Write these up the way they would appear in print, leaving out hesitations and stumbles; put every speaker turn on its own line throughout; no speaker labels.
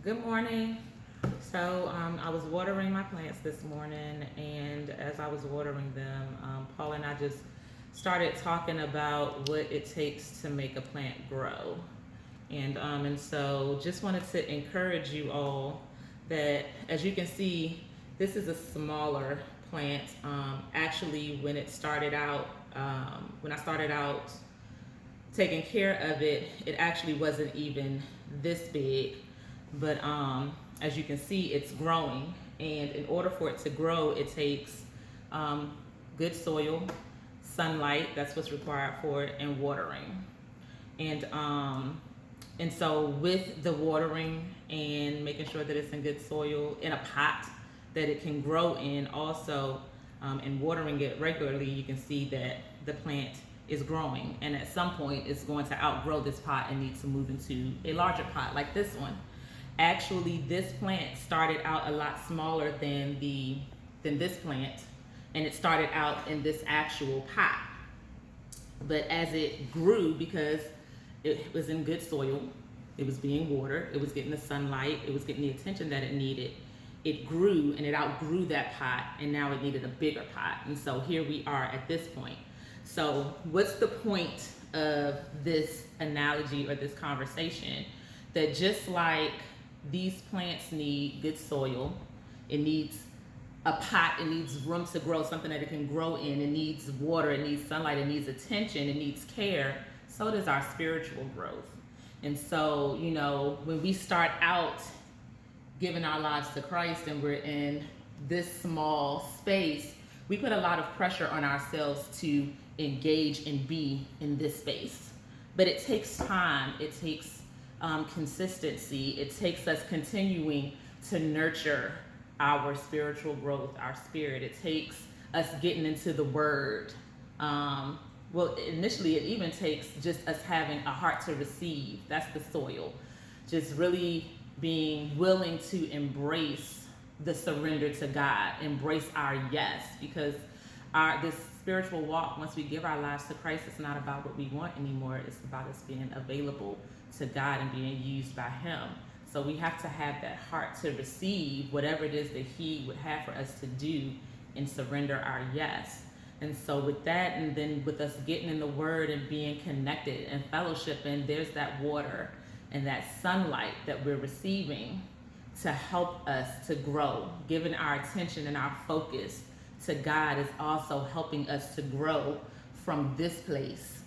Good morning. I was watering my plants this morning, and as I was watering them, Paul and I just started talking about what it takes to make a plant grow. And just wanted to encourage you all that, as you can see, this is a smaller plant. Actually, when I started out taking care of it, it actually wasn't even this big. But as you can see, it's growing. And in order for it to grow, it takes good soil, sunlight, that's what's required for it, and watering. And so with the watering and making sure that it's in good soil in a pot that it can grow in also, and watering it regularly, you can see that the plant is growing, and at some point it's going to outgrow this pot and need to move into a larger pot like this one. Actually, this plant started out a lot smaller than this plant, and it started out in this actual pot. But as it grew, because it was in good soil, it was being watered, it was getting the sunlight, it was getting the attention that it needed, it grew and it outgrew that pot, and now it needed a bigger pot. And so here we are at this point. So what's the point of this analogy or this conversation? That just like these plants need good soil, it needs a pot, it needs room to grow, something that it can grow in, it needs water, it needs sunlight, it needs attention, it needs care, so does our spiritual growth. And so, when we start out giving our lives to Christ and we're in this small space, we put a lot of pressure on ourselves to engage and be in this space. But it takes time, it takes consistency, it takes us continuing to nurture our spiritual growth, our spirit. It takes us getting into the Word. Initially it even takes just us having a heart to receive. That's the soil. Just really being willing to embrace the surrender to God, embrace our yes, because this spiritual walk, once we give our lives to Christ, it's not about what we want anymore. It's about us being available to God and being used by Him. So we have to have that heart to receive whatever it is that He would have for us to do and surrender our yes. And so with that, and then with us getting in the Word and being connected and fellowshipping, there's that water and that sunlight that we're receiving to help us to grow. Giving our attention and our focus to God is also helping us to grow from this place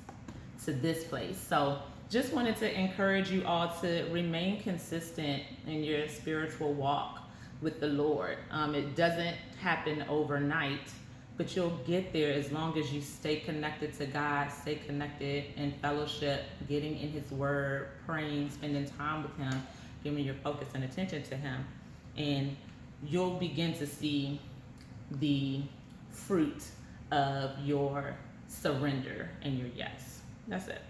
to this place. So just wanted to encourage you all to remain consistent in your spiritual walk with the Lord. It doesn't happen overnight, but you'll get there as long as you stay connected to God, stay connected in fellowship, getting in His Word, praying, spending time with Him, giving your focus and attention to Him. And you'll begin to see the fruit of your surrender and your yes. That's it.